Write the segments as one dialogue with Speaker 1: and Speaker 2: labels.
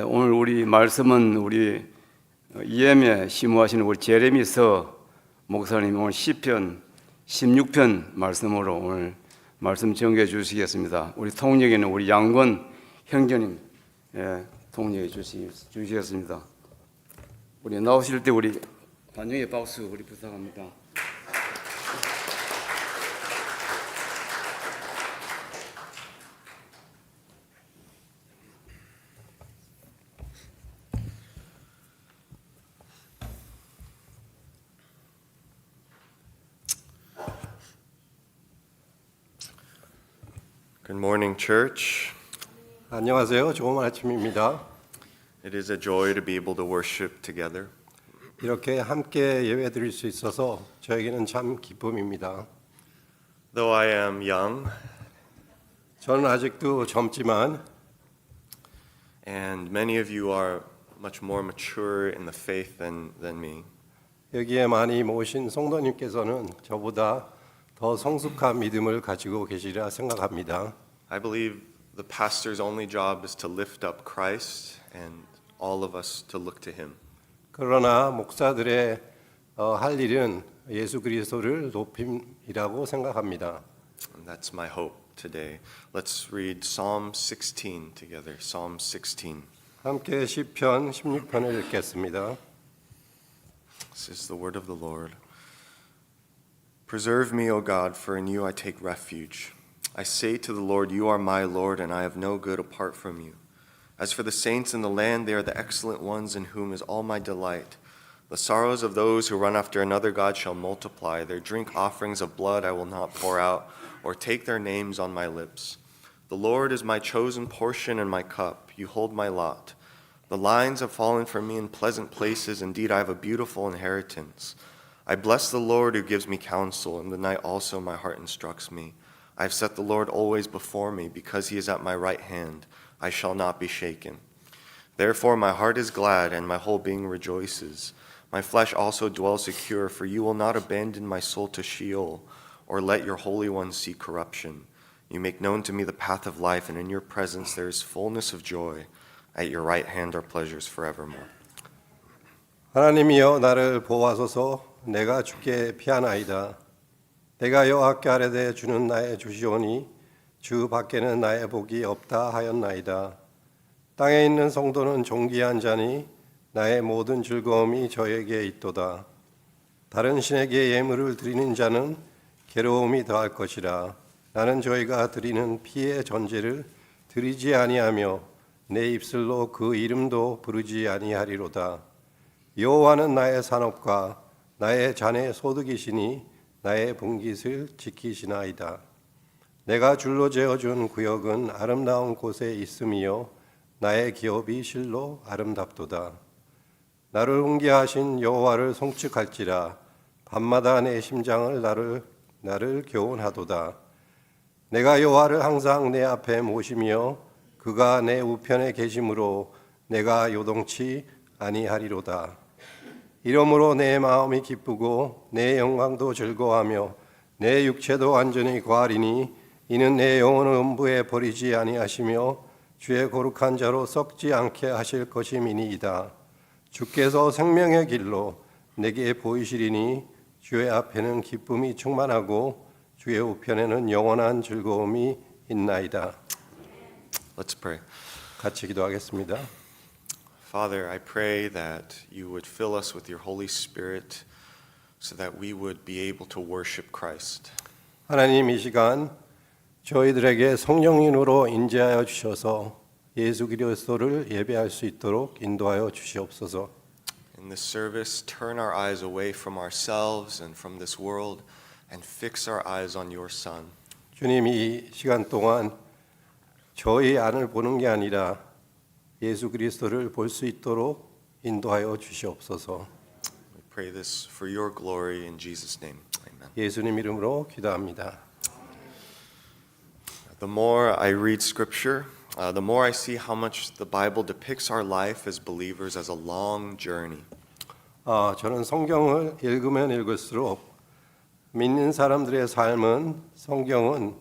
Speaker 1: 오늘 우리 말씀은 우리 EM에 심호하시는 우리 제레미서 목사님 오늘 시편 16편 말씀으로 오늘 말씀 전개해 주시겠습니다. 우리 통역에는 우리 양권 형제님 통역해 주시겠습니다. 우리 나오실 때 우리 반영의 박수 우리 부탁합니다.
Speaker 2: Good morning, church.
Speaker 3: 안녕하세요. 좋은 아침입니다.
Speaker 2: It is a joy to be able to worship together.
Speaker 3: 이렇게 함께 예배드릴 수 있어서 저에게는 참 기쁨입니다.
Speaker 2: Though I am young
Speaker 3: 저는 아직도 젊지만
Speaker 2: and many of you are much more mature in the faith than me,
Speaker 3: 여기에 많이 모신 성도님께서는 저보다 더 성숙한 믿음을 가지고 계시리라 생각합니다.
Speaker 2: I believe the pastor's only job is to lift up Christ and all of us to look to him.
Speaker 3: 그러나 목사들의 할 일은 예수 그리스도를 높임이라고 생각합니다.
Speaker 2: And that's my hope today. Let's read Psalm 16 together. Psalm 16.
Speaker 3: 함께 시편 16편을 읽겠습니다.
Speaker 2: This is the word of the Lord. Preserve me, O God, for in you I take refuge. I say to the Lord, you are my Lord, and I have no good apart from you. As for the saints in the land, they are the excellent ones in whom is all my delight. The sorrows of those who run after another God shall multiply. Their drink offerings of blood I will not pour out, or take their names on my lips. The Lord is my chosen portion and my cup. You hold my lot. The lines have fallen for me in pleasant places. Indeed, I have a beautiful inheritance. I bless the Lord who gives me counsel. In the night also my heart instructs me. I have set the Lord always before me. Because he is at my right hand, I shall not be shaken. Therefore my heart is glad, and my whole being rejoices. My flesh also dwells secure, for you will not abandon my soul to Sheol, or let your Holy One see corruption. You make known to me the path of life, and in your presence there is fullness of joy. At your right hand are pleasures forevermore.
Speaker 3: 하나님이여 나를 보호하소서. 내가 주께 피하나이다. 내가 여호와께 아뢰되 주는 나의 주시오니 주 밖에는 나의 복이 없다 하였나이다. 땅에 있는 성도는 존귀한 자니 나의 모든 즐거움이 저에게 있도다. 다른 신에게 예물을 드리는 자는 괴로움이 더할 것이라. 나는 저희가 드리는 피의 전제를 드리지 아니하며 내 입술로 그 이름도 부르지 아니하리로다. 여호와는 나의 산업과 나의 잔의 소득이시니 나의 분깃을 지키시나이다. 내가 줄로 재어준 구역은 아름다운 곳에 있음이요 나의 기업이 실로 아름답도다. 나를 훈계하신 여호와를 송축할지라. 밤마다 내 심장을 나를 교훈하도다. 내가 여호와를 항상 내 앞에 모시며 그가 내 우편에 계심으로 내가 요동치 아니하리로다. 이러므로 내 마음이 기쁘고 내 영광도 즐거워하며 내 육체도 완전히 거하리니 이는 내 영혼을 음부에 버리지 아니하시며 주의 거룩한 자로 썩지 않게 하실 것임이니이다. 주께서 생명의 길로 내게 보이시리니 주의 앞에는 기쁨이 충만하고 주의 우편에는 영원한 즐거움이 있나이다.
Speaker 2: Let's pray.
Speaker 3: 같이 기도하겠습니다.
Speaker 2: Father, I pray that you would fill us with your Holy Spirit so that we would be able to worship Christ.
Speaker 3: 하나님 이 시간 저희들에게 성령님으로 인재하여 주셔서 예수 그리스도를 예배할 수 있도록 인도하여 주시옵소서.
Speaker 2: In this service, turn our eyes away from ourselves and from this world and fix our eyes on your Son.
Speaker 3: 주님 이 시간 동안 저희 안을 보는 게 아니라 예수 그리스도를 볼 수 있도록 인도하여 주시옵소서.
Speaker 2: We pray this for your glory in Jesus' name. Amen.
Speaker 3: 예수님 이름으로 기도합니다.
Speaker 2: The more I read Scripture, the more I see how much the Bible depicts our life as believers as a long journey.
Speaker 3: 저는 성경을 읽으면 읽을수록 믿는 사람들의 삶은 성경은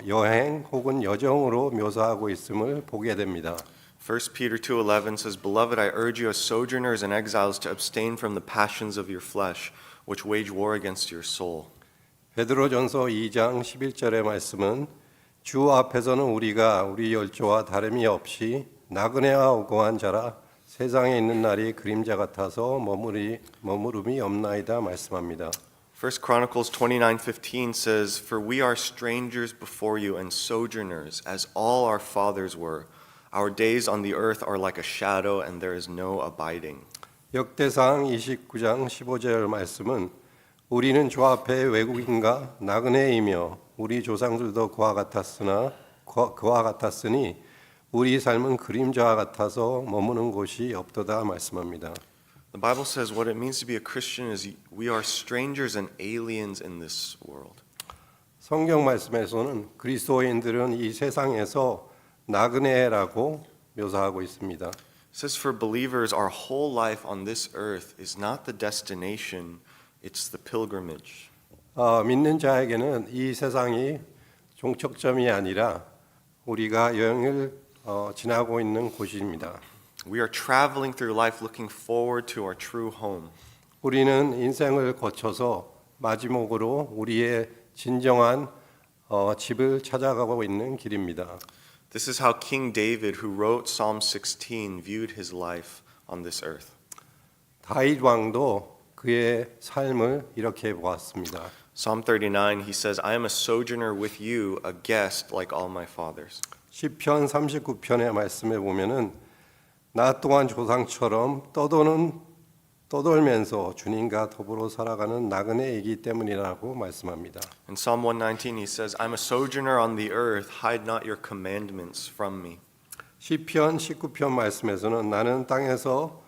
Speaker 3: 여행 혹은 여정으로 묘사하고 있음을 보게 됩니다.
Speaker 2: 1 Peter 2:11 says, "Beloved, I urge you as sojourners and exiles to abstain from the passions of your flesh, which wage war against your soul."
Speaker 3: 베드로전서 2장 11절의 말씀은 주 앞에서는 우리가 우리 열조와 다름이 없이 나그네와 오고한 자라 세상에 있는 날이 그림자 같아서 머무름이 없나이다 말씀합니다.
Speaker 2: 1 Chronicles 29:15 says, "For we are strangers before you and sojourners, as all our fathers were. Our days on the earth are like a shadow, and there is no abiding."
Speaker 3: 역대상 29장 15절 말씀은 우리는 주 앞에 외국인과 나그네이며 우리 조상들도 그와 같았으니 우리 삶은 그림자와 같아서 머무는 곳이 없도다 말씀합니다.
Speaker 2: The Bible says what it means to be a Christian is we are strangers and aliens in this world.
Speaker 3: 성경 말씀에서는 그리스도인들은 이 세상에서 나그네라고 묘사하고 있습니다.
Speaker 2: It says for believers, our whole life on this earth is not the destination, it's the pilgrimage.
Speaker 3: 믿는 자에게는 이 세상이 종착점이 아니라 우리가 여행을 지나고 있는 곳입니다.
Speaker 2: We are traveling through life looking forward to our true home.
Speaker 3: 우리는 인생을 거쳐서 마지막으로 우리의 진정한 집을 찾아가고 있는 길입니다.
Speaker 2: This is how King David, who wrote Psalm 16, viewed his life on this earth.
Speaker 3: 다윗 왕도 그의 삶을 이렇게 보았습니다.
Speaker 2: Psalm 39, he says, "I am a sojourner with you, a guest like all my fathers."
Speaker 3: 시편 39편의 말씀에 보면은 나 또한 조상처럼 떠돌면서 주님과 더불어 살아가는 나그네이기 때문이라고 말씀합니다.
Speaker 2: In Psalm 119, he says, "I'm a sojourner on the earth, hide not your commandments from me."
Speaker 3: 시편 19편 말씀에서는 나는 땅에서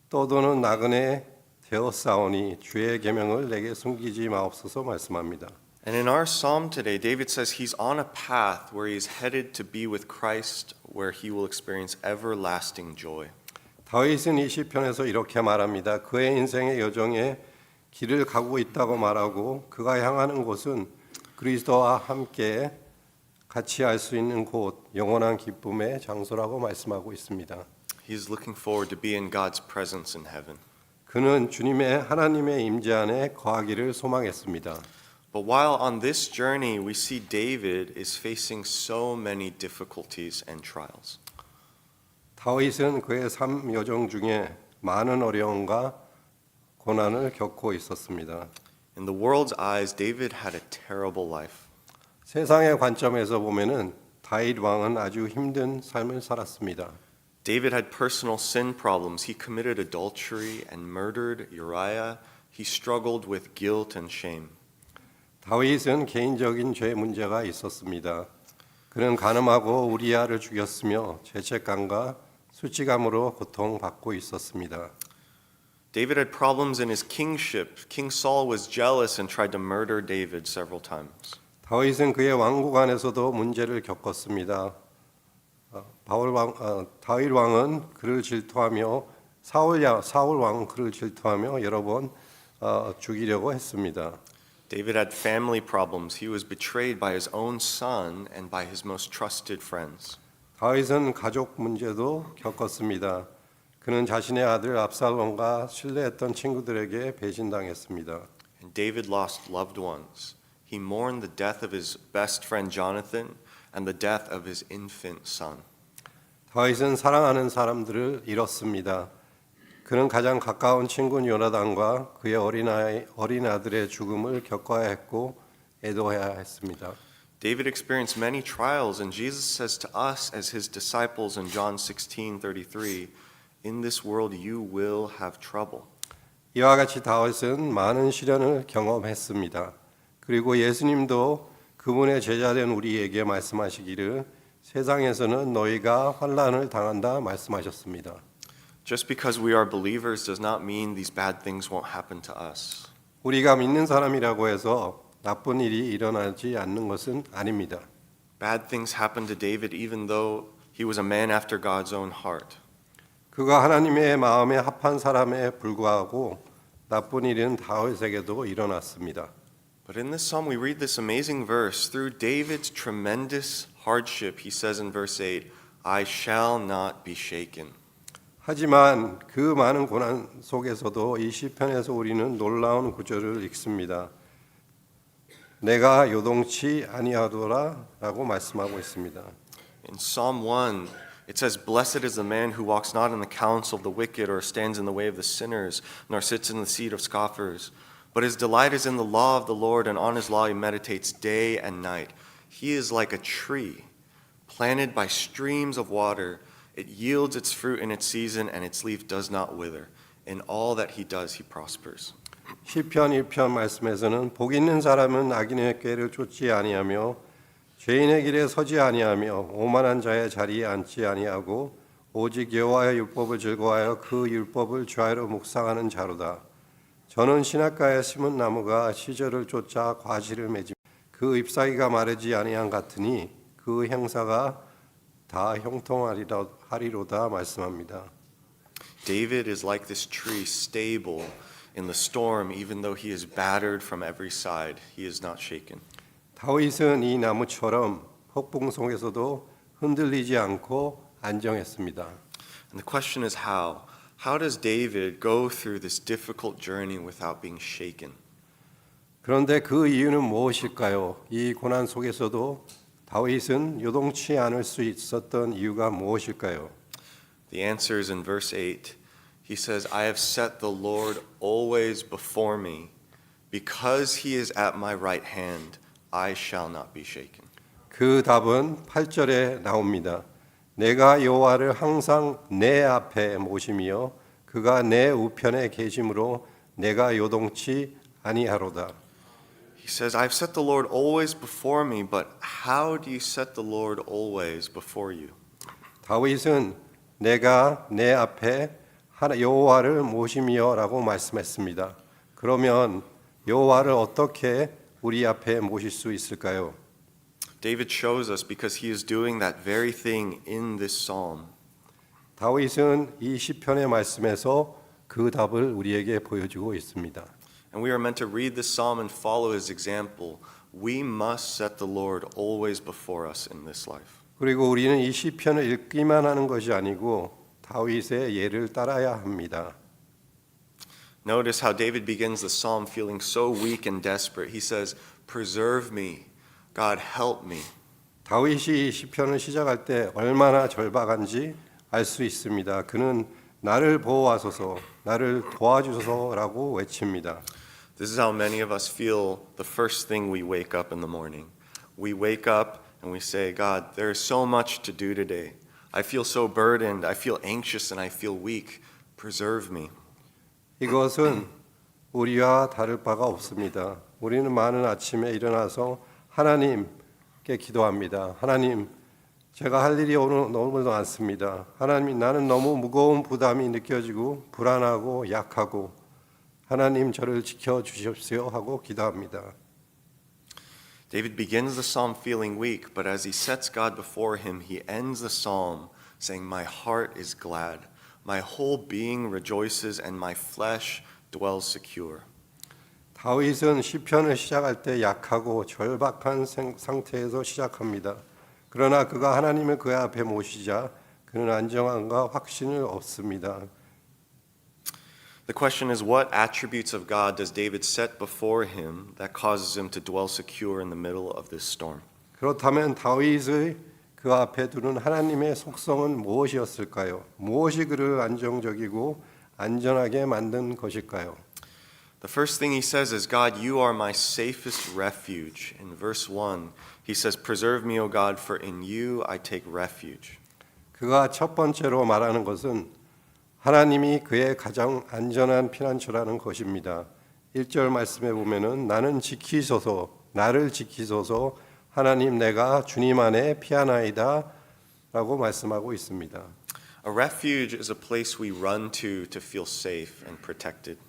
Speaker 3: 떠도는 나그네 되었사오니 주의 계명을 내게 숨기지 마옵소서 말씀합니다.
Speaker 2: And in our psalm today, David says he's on a path where he's headed to be with Christ, where he will experience everlasting joy.
Speaker 3: 다윗은 이 시편에서 이렇게 말합니다. 그의 인생의 여정에 길을 가고 있다고 말하고 그가 향하는 곳은 그리스도와 함께 같이 할 수 있는 곳, 영원한 기쁨의 장소라고 말씀하고 있습니다.
Speaker 2: He's looking forward to be in God's presence in heaven.
Speaker 3: 그는 하나님의 임재 안에 거하기를 소망했습니다.
Speaker 2: But while on this journey, we see David is facing so many difficulties and trials.
Speaker 3: 다윗은 그의 삶 여정 중에 많은 어려움과 고난을 겪고 있었습니다.
Speaker 2: In the world's eyes, David had a terrible life.
Speaker 3: 세상의 관점에서 보면은 다윗 왕은 아주 힘든 삶을 살았습니다.
Speaker 2: David had personal sin problems. He committed adultery and murdered Uriah. He struggled with guilt and shame.
Speaker 3: 다윗은 개인적인 죄 문제가 있었습니다. 그는 간음하고 우리아를 죽였으며 죄책감과 수치감으로 고통받고 있었습니다.
Speaker 2: David had problems in his kingship. King Saul was jealous and tried to murder David several times.
Speaker 3: 다윗은 그의 왕국 안에서도 문제를 겪었습니다. 다윗 왕은 그를 질투하며 사울 왕은 그를 질투하며 여러 번 죽이려고 했습니다.
Speaker 2: David had family problems. He was betrayed by his own son and by his most trusted friends.
Speaker 3: 다윗은 가족 문제도 겪었습니다. 그는 자신의 아들 압살롬과 신뢰했던 친구들에게 배신당했습니다.
Speaker 2: And David lost loved ones. He mourned the death of his best friend Jonathan and the death of his infant son.
Speaker 3: 다윗은 사랑하는 사람들을 잃었습니다. 그는 가장 가까운 친구 요나단과 그의 어린 아들의 죽음을 겪어야 했고 애도해야 했습니다.
Speaker 2: David experienced many trials, and Jesus says to us as his disciples in John 16:33, "In this world you will have trouble."
Speaker 3: 이와 같이 다윗은 많은 시련을 경험했습니다. 그리고 예수님도 그분의 제자된 우리에게 말씀하시기를 세상에서는 너희가 환난을 당한다 말씀하셨습니다.
Speaker 2: Just because we are believers does not mean these bad things won't happen to us.
Speaker 3: 우리가 믿는 사람이라고 해서 나쁜 일이 일어나지 않는 것은 아닙니다.
Speaker 2: Bad things happened to David even though he was a man after God's own heart.
Speaker 3: 그가 하나님의 마음에 합한 사람에 불구하고 나쁜 일은 다윗에게도 일어났습니다.
Speaker 2: But in this psalm we read this amazing verse. Through David's tremendous hardship, he says in verse 8, I shall not be shaken.
Speaker 3: 하지만 그 많은 고난 속에서도 이 시편에서 우리는 놀라운 구절을 읽습니다. 내가 요동치 아니하더라라고 말씀하고 있습니다.
Speaker 2: In Psalm 1, it says, Blessed is the man who walks not in the counsel of the wicked, or stands in the way of the sinners, nor sits in the seat of scoffers. But his delight is in the law of the Lord, and on his law he meditates day and night. He is like a tree planted by streams of water. It yields its fruit in its season, and its leaf does not wither. In all that he does, he prospers.
Speaker 3: 시편 1편 말씀에서는 복 있는 사람은 악인의 꾀를 쫓지 아니하며 죄인의 길에 서지 아니하며 오만한 자의 자리에 앉지 아니하고 오직 여호와의 율법을 즐거워하여 그 율법을 주야로 묵상하는 자로다. 저는 시냇가에 심은 나무가 시절을 쫓아 과실을 맺으며 그 잎사귀가 마르지 아니한 같으니 그 형사가 다 형통하리로다 말씀합니다.
Speaker 2: David is like this tree, stable in the storm, even though he is battered from every side. He is not shaken.
Speaker 3: 다윗은 이 나무처럼 폭풍 속에서도 흔들리지 않고 안정했습니다.
Speaker 2: And the question is how? How does David go through this difficult journey without being shaken?
Speaker 3: 그런데 그 이유는 무엇일까요? 이 고난 속에서도 다윗은 요동치 않을 수 있었던 이유가 무엇일까요?
Speaker 2: The answer is in verse 8. He says, I have set the Lord always before me. Because he is at my right hand, I shall not be shaken.
Speaker 3: 그 답은 8절에 나옵니다. 내가 여호와를 항상 내 앞에 모심이요 그가 내 우편에 계심으로 내가 요동치 아니하로다.
Speaker 2: He says, I've set the Lord always before me, but how do you set the Lord always before you?
Speaker 3: 다윗은 내가 내 앞에 여호와를 모심이요라고 말씀했습니다. 그러면 여호와를 어떻게 우리 앞에 모실 수 있을까요?
Speaker 2: David shows us because he is doing that very thing in this psalm.
Speaker 3: 다윗은 이 시편의 말씀에서 그 답을 우리에게 보여주고 있습니다.
Speaker 2: And we are meant to read this psalm and follow his example. We must set the Lord always before us in this life.
Speaker 3: 그리고 우리는 이 시편을 읽기만 하는 것이 아니고 다윗의 예를 따라야 합니다.
Speaker 2: Notice how David begins the psalm feeling so weak and desperate. He says, Preserve me, God help me.
Speaker 3: 다윗이 이 시편을 시작할 때 얼마나 절박한지 알 수 있습니다. 그는 나를 보호하소서, 나를 도와주소서라고 외칩니다.
Speaker 2: This is how many of us feel the first thing we wake up in the morning. We wake up and we say, God, there is so much to do today. I feel so burdened, I feel anxious, and I feel weak. Preserve me.
Speaker 3: 이것은 우리와 다를 바가 없습니다. 우리는 많은 아침에 일어나서 하나님께 기도합니다. 하나님, 제가 할 일이 오늘 너무 많습니다. 하나님, 나는 너무 무거운 부담이 느껴지고 불안하고 약하고 하나님 저를 지켜주십시오 하고 기도합니다.
Speaker 2: David begins the psalm feeling weak, but as he sets God before him, he ends the psalm saying, My heart is glad, my whole being rejoices, and my flesh dwells secure.
Speaker 3: 다윗은 시편을 시작할 때 약하고 절박한 상태에서 시작합니다. 그러나 그가 하나님을 그 앞에 모시자 그는 안정함과 확신을 얻습니다.
Speaker 2: The question is, what attributes of God does David set before him that causes him to dwell secure in the middle of this storm?
Speaker 3: 그렇다면 다윗의 그 앞에 두는 하나님의 속성은 무엇이었을까요? 무엇이 그를 안정적이고 안전하게 만든 것일까요?
Speaker 2: The first thing he says is, God, you are my safest refuge. In verse 1, he says, Preserve me, O God, for in you I take refuge.
Speaker 3: 그가 첫 번째로 말하는 것은 하나님이 그의 가장 안전한 피난처라는 것입니다. 1절 말씀에 보면은 나는 지키소서, 나를 지키소서, 하나님 내가 주님 안에 피하나이다 라고 말씀하고 있습니다.
Speaker 2: A refuge is a place we run to feel safe and protected.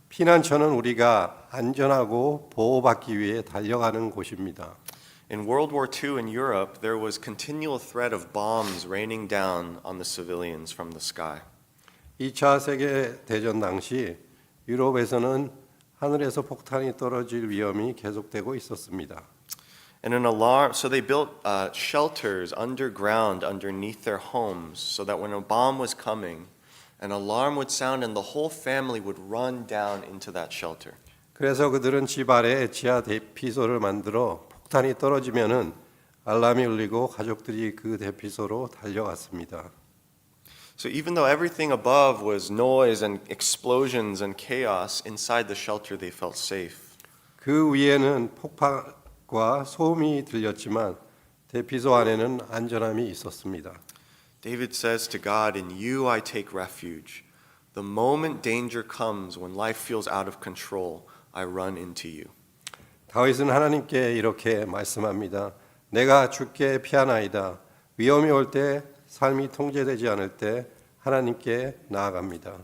Speaker 3: 피난처는 우리가 안전하고 보호받기 위해 달려가는 곳입니다.
Speaker 2: In World War II in Europe, there was continual threat of bombs raining down on the civilians from the sky.
Speaker 3: 2차 세계 대전 당시 유럽에서는 하늘에서 폭탄이 떨어질 위험이 계속되고 있었습니다.
Speaker 2: And an alarm, so they built shelters underground underneath their homes so that when a bomb was coming, an alarm would sound and the whole family would run down into that shelter.
Speaker 3: 그래서 그들은 집 아래에 지하 대피소를 만들어 폭탄이 떨어지면은 알람이 울리고 가족들이 그 대피소로 달려갔습니다.
Speaker 2: So even though everything above was noise and explosions and chaos, inside the shelter they felt safe.
Speaker 3: 그 위에는 폭파과 소음이 들렸지만 대피소 안에는 안전함이 있었습니다.
Speaker 2: David says to God, "In you I take refuge. The moment danger comes, when life feels out of control, I run into you."
Speaker 3: 다윗은 하나님께 이렇게 말씀합니다. 내가 주께 피하나이다. 위험이 올 때 삶이 통제되지 않을 때 하나님께 나아갑니다.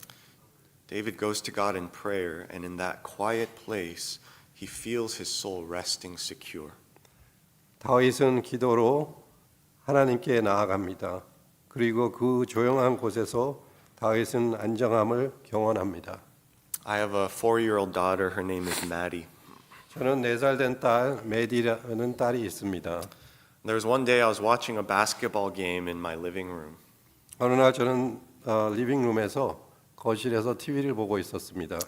Speaker 2: David goes to God in prayer, and in that quiet place, he feels his soul resting secure.
Speaker 3: 다윗은 기도로 하나님께 나아갑니다. 그리고 그 조용한 곳에서 다윗은 안정함을 경험합니다.
Speaker 2: I have a 4-year-old daughter. Her name is Maddie.
Speaker 3: 저는 4살 된 딸 메디라는 딸이 있습니다.
Speaker 2: There was one day I was watching a basketball game in my living room.
Speaker 3: 어느 날 저는 리빙룸에서 거실에서 TV를 보고 있었습니다.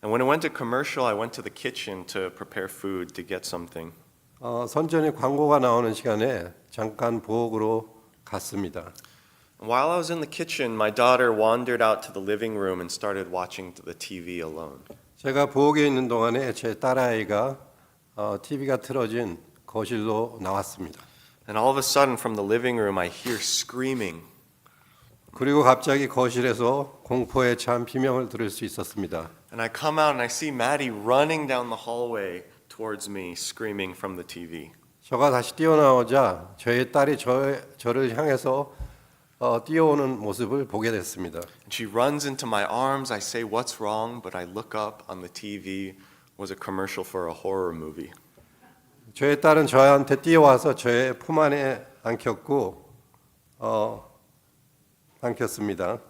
Speaker 2: And when it went to commercial, I went to the kitchen to prepare food to get something.
Speaker 3: 선전에 광고가 나오는 시간에 잠깐 부엌으로 갔습니다.
Speaker 2: While I was in the kitchen, my daughter wandered out to the living room and started watching the TV alone.
Speaker 3: 제가 부엌에 있는 동안에 제 딸아이가 TV가 틀어진 거실로 나왔습니다.
Speaker 2: And all of a sudden from the living room, I hear screaming.
Speaker 3: 그리고 갑자기 거실에서 공포에 찬 비명을 들을 수 있었습니다.
Speaker 2: And I come out and I see Maddie running down the hallway towards me, screaming from the TV.
Speaker 3: 저가 다시 뛰어나오자 저의 딸이 저를 향해서 뛰어오는 모습을 보게 됐습니다.
Speaker 2: And she runs into my arms. I say, "What's wrong?" But I look up on the TV was a commercial for a horror movie.
Speaker 3: 저의 딸은 저한테 뛰어와서 저의 품 안에 안겼고 안겼습니다.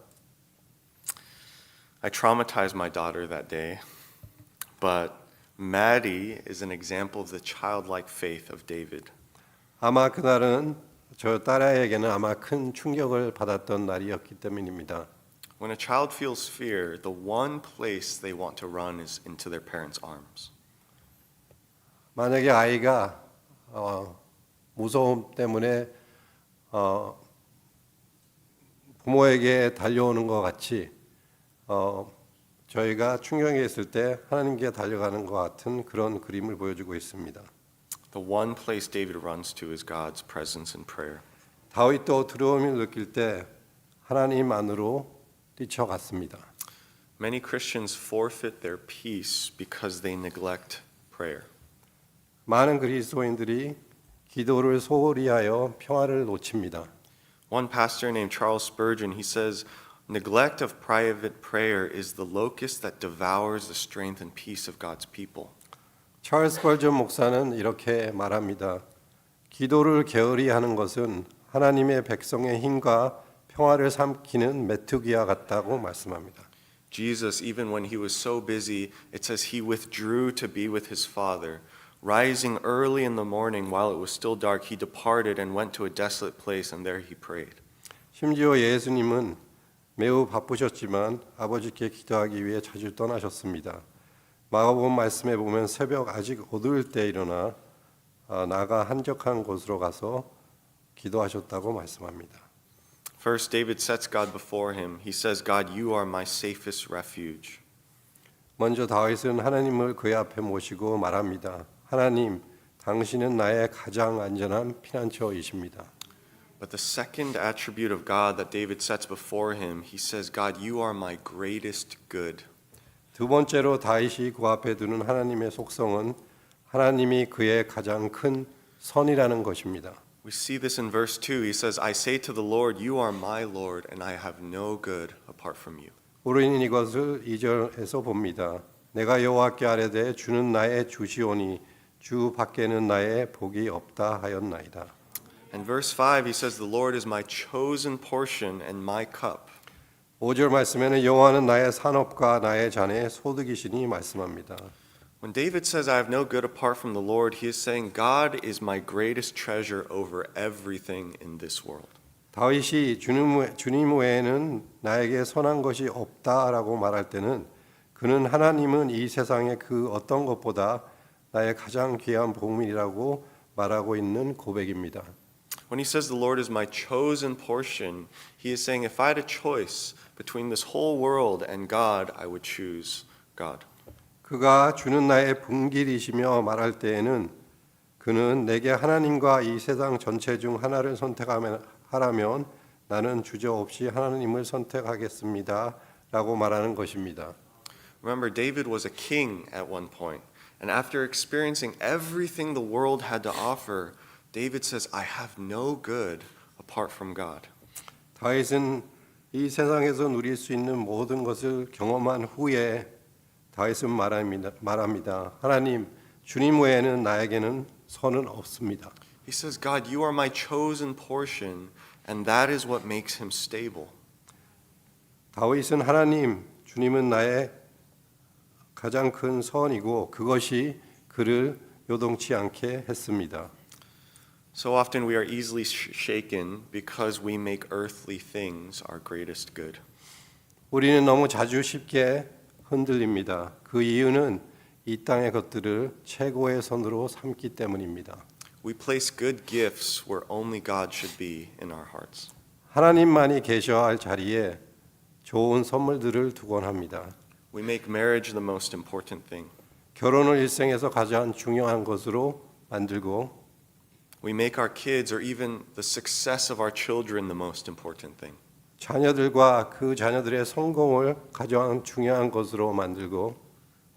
Speaker 2: I traumatized my daughter that day, but Maddie is an example of the childlike faith of David.
Speaker 3: 아마 그날은 저 딸아이에게는 아마 큰 충격을 받았던 날이었기 때문입니다.
Speaker 2: When a child feels fear, the one place they want to run is into their parents' arms.
Speaker 3: 만약에 아이가 무서움 때문에 부모에게 달려오는 것 같이 저희가 충격에 있을 때 하나님께 달려가는 것 같은 그런 그림을 보여주고 있습니다.
Speaker 2: The one place David runs to is God's presence in prayer.
Speaker 3: 다윗도 두려움을 느낄 때 하나님 안으로 뛰쳐갔습니다.
Speaker 2: Many Christians forfeit their peace because they neglect prayer.
Speaker 3: 많은 그리스도인들이 기도를 소홀히 하여 평화를 놓칩니다.
Speaker 2: One pastor named Charles Spurgeon, he says, "Neglect of private prayer is the locust that devours the strength and peace of God's people."
Speaker 3: 찰스 벌전 목사는 이렇게 말합니다. 기도를 게으리 하는 것은 하나님의 백성의 힘과 평화를 삼키는 메뚜기와 같다고 말씀합니다.
Speaker 2: Jesus, even when he was so busy, it says he withdrew to be with his Father. Rising early in the morning while it was still dark, he departed and went to a desolate place, and there he prayed.
Speaker 3: 심지어 예수님은 매우 바쁘셨지만 아버지께 기도하기 위해 자주 떠나셨습니다. 마가복음 말씀에 보면 새벽 아직 어두울 때 일어나 나가 한적한 곳으로 가서 기도하셨다고 말씀합니다.
Speaker 2: First, David sets God before him. He says, "God, you are my safest refuge."
Speaker 3: 먼저 다윗은 하나님을 그의 앞에 모시고 말합니다. 하나님, 당신은 나의 가장 안전한 피난처이십니다.
Speaker 2: But the second attribute of God that David sets before him, he says, "God, you are my greatest good."
Speaker 3: 두 번째로 다윗이 그 앞에 두는 하나님의 속성은 하나님이 그의 가장 큰 선이라는 것입니다.
Speaker 2: We see this in verse 2. He says, "I say to the Lord, you are my Lord, and I have no good apart from you."
Speaker 3: 우리는 이것을 2절에서 봅니다. 내가 여호와께 아뢰되 주는 나의 주시오니 주 밖에는 나의 복이 없다 하였나이다.
Speaker 2: And verse 5, he says, "The Lord is my chosen portion and my cup."
Speaker 3: 5절 말씀에는 여호와는 나의 산업과 나의 잔의 소득이시니 말씀합니다.
Speaker 2: When David says, I have no good apart from the Lord, he is saying, God is my greatest treasure over everything in this world.
Speaker 3: 다윗이 주님 외에는 나에게 선한 것이 없다라고 말할 때는 그는 하나님은 이 세상의 그 어떤 것보다 나의 가장 귀한 보물이라고 말하고 있는 고백입니다.
Speaker 2: When he says the Lord is my chosen portion, he is saying if I had a choice between this whole world and God, I would choose God.
Speaker 3: 그가 주는 나의 분길이시며 말할 때에는 그는 내게 하나님과 이 세상 전체 중 하나를 선택하라면 나는 주저없이 하나님을 선택하겠습니다 라고 말하는 것입니다.
Speaker 2: Remember, David was a king at one point, and after experiencing everything the world had to offer, David says, I have no good apart from God.
Speaker 3: 다윗은 이 세상에서 누릴 수 있는 모든 것을 경험한 후에 다윗은 말합니다. 하나님, 주님 외에는 나에게는 선은 없습니다.
Speaker 2: He says, God, you are my chosen portion, and that is what makes him stable.
Speaker 3: 다윗은 하나님, 주님은 나의 가장 큰 선이고 그것이 그를 요동치 않게 했습니다.
Speaker 2: So often we are easily shaken because we make earthly things our greatest good.
Speaker 3: 우리는 너무 자주 쉽게 흔들립니다. 그 이유는 이 땅의 것들을 최고의 선으로 삼기 때문입니다.
Speaker 2: We place good gifts where only God should be in our hearts.
Speaker 3: 하나님만이 계셔야 할 자리에 좋은 선물들을 두곤 합니다.
Speaker 2: We make marriage the most important thing.
Speaker 3: 결혼을 일생에서 가장 중요한 것으로 만들고
Speaker 2: We make our kids or even the success of our children the most important thing.
Speaker 3: 자녀들과 그 자녀들의 성공을 가장 중요한 것으로 만들고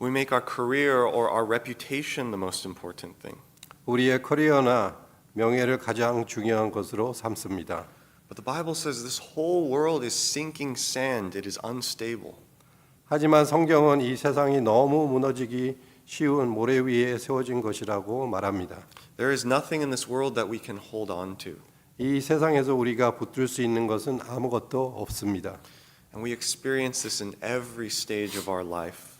Speaker 2: We make our career or our reputation the most important thing.
Speaker 3: 우리의 커리어나 명예를 가장 중요한 것으로 삼습니다.
Speaker 2: But the Bible says this whole world is sinking sand. It is unstable.
Speaker 3: 하지만 성경은 이 세상이 너무 무너지기 쉬운 모래 위에 세워진 것이라고 말합니다.
Speaker 2: There is nothing in this world that we can hold on to.
Speaker 3: 이 세상에서 우리가 붙들 수 있는 것은 아무것도 없습니다.
Speaker 2: And we experience this in every stage of our life.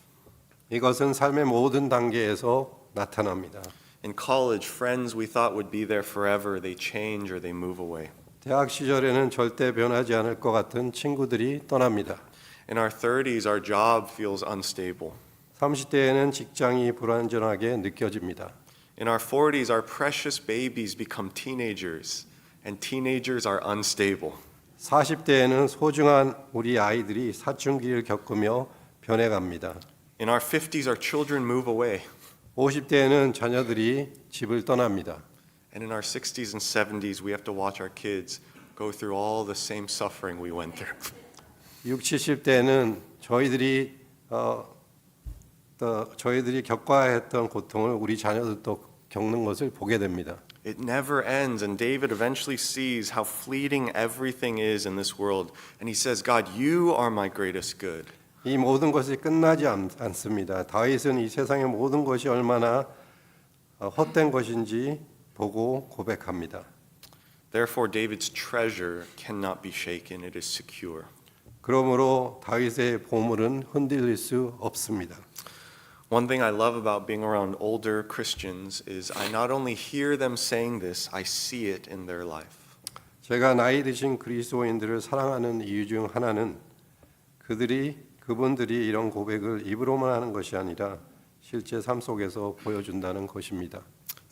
Speaker 3: 이것은 삶의 모든 단계에서 나타납니다.
Speaker 2: In college, friends we thought would be there forever, they change or they move away.
Speaker 3: 대학 시절에는 절대 변하지 않을 것 같은 친구들이 떠납니다.
Speaker 2: In our 30s, our job feels unstable.
Speaker 3: 30대에는 직장이 불안전하게 느껴집니다.
Speaker 2: In our 40s, our precious babies become teenagers, and teenagers are unstable.
Speaker 3: 40대에는 소중한 우리 아이들이 사춘기를 겪으며 변해갑니다.
Speaker 2: In our 50s, our children move away.
Speaker 3: 50대에는 자녀들이 집을 떠납니다.
Speaker 2: And in our 60s and 70s, we have to watch our kids go through all the same suffering we went through.
Speaker 3: 60, 70대는 저희들이 겪어야 했던 고통을 우리 자녀들도 겪는 것을 보게 됩니다.
Speaker 2: It never ends, and David eventually sees how fleeting everything is in this world, and he says, God, you are my greatest good.
Speaker 3: 이 모든 것이 끝나지 않습니다. 다윗은 이 세상의 모든 것이 얼마나 헛된 것인지 보고 고백합니다.
Speaker 2: Therefore, David's treasure cannot be shaken, it is secure.
Speaker 3: 그러므로 다윗의 보물은 흔들릴 수 없습니다.
Speaker 2: One thing I love about being around older Christians is I not only hear them saying this, I see it in their life.
Speaker 3: 제가 나이 드신 그리스도인들을 사랑하는 이유 중 하나는 그분들이 이런 고백을 입으로만 하는 것이 아니라 실제 삶 속에서 보여준다는 것입니다.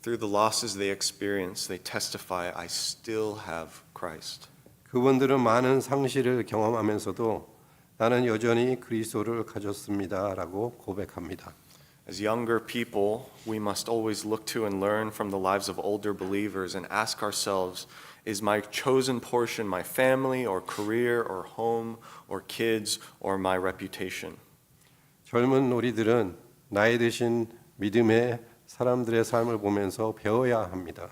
Speaker 2: Through the losses they experience, they testify, I still have Christ.
Speaker 3: 그분들은 많은 상실을 경험하면서도 나는 여전히 그리스도를 가졌습니다라고 고백합니다.
Speaker 2: As younger people, we must always look to and learn from the lives of older believers and ask ourselves, is my chosen portion my family or career or home or kids or my reputation?
Speaker 3: 젊은 우리들은 나이 드신 믿음의 사람들의 삶을 보면서 배워야 합니다.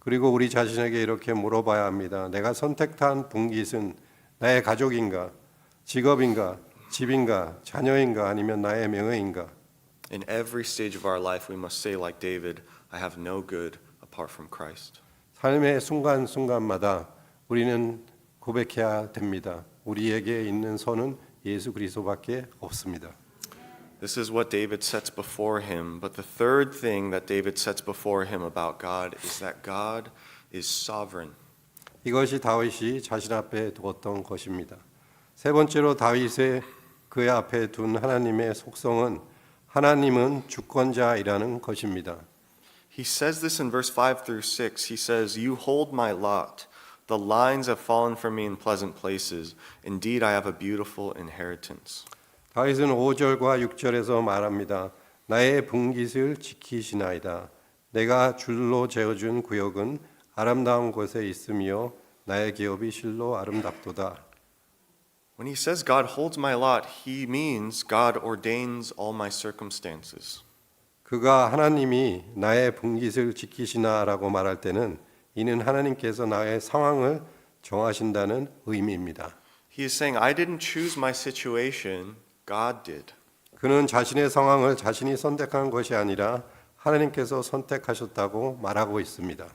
Speaker 3: 그리고 우리 자신에게 이렇게 물어봐야 합니다. 내가 선택한 분깃은 나의 가족인가, 직업인가, 집인가, 자녀인가, 아니면 나의 명예인가?
Speaker 2: In every stage of our life, we must say like David, I have no good apart from Christ.
Speaker 3: 삶의 순간순간마다 우리는 고백해야 됩니다. 우리에게 있는 선은 예수 그리스도밖에 없습니다.
Speaker 2: This is what David sets before him. But the third thing that David sets before him about God is that God is sovereign.
Speaker 3: 이것이 다윗이 자신 앞에 두었던 것입니다. 세 번째로 다윗의 그의 앞에 둔 하나님의 속성은 하나님은 주권자이라는 것입니다.
Speaker 2: He says this in verse 5 through 6. He says, "You hold my lot. The lines have fallen for me in pleasant places. Indeed, I have a beautiful inheritance."
Speaker 3: 다윗은 5절과 6절에서 말합니다. 나의 분깃을 지키시나이다. 내가 줄로 재어준 구역은 아름다운 곳에 있으며 나의 기업이 실로 아름답도다.
Speaker 2: When he says God holds my lot, he means God ordains all my circumstances.
Speaker 3: 그가 하나님이 나의 분깃을 지키시나라고 말할 때는 이는 하나님께서 나의 상황을 정하신다는 의미입니다.
Speaker 2: He is saying, I didn't choose my situation, God did.
Speaker 3: 그는 자신의 상황을 자신이 선택한 것이 아니라 하나님께서 선택하셨다고 말하고 있습니다.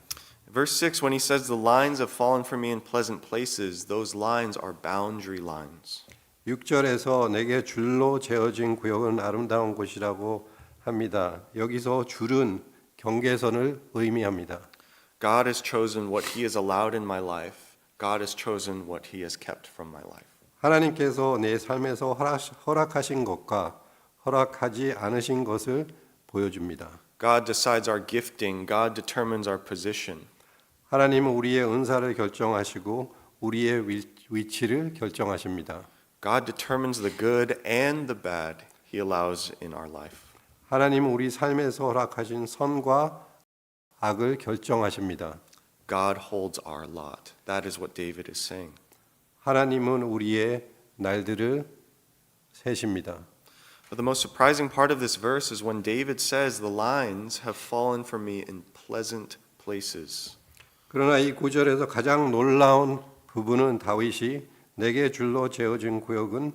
Speaker 2: Verse 6, when he says the lines have fallen for me in pleasant places, those lines are boundary lines.
Speaker 3: 6절에서 내게 줄로 재어진 구역은 아름다운 곳이라고 합니다. 여기서 줄은 경계선을 의미합니다.
Speaker 2: God has chosen what he has allowed in my life. God has chosen what he has kept from my life.
Speaker 3: 하나님께서 내 삶에서 허락하신 것과 허락하지 않으신 것을 보여줍니다.
Speaker 2: God decides our gifting. God determines our position.
Speaker 3: 하나님은 우리의 은사를 결정하시고 우리의 위치를 결정하십니다.
Speaker 2: God determines the good and the bad he allows in our life.
Speaker 3: 하나님은 우리 삶에서 허락하신 선과 악을 결정하십니다.
Speaker 2: God holds our lot. That is what David is saying.
Speaker 3: 하나님은 우리의 날들을 세십니다.
Speaker 2: But the most surprising part of this verse is when David says, "The lines have fallen for me in pleasant places."
Speaker 3: 그러나 이 구절에서 가장 놀라운 부분은 다윗이 내게 줄로 재어진 구역은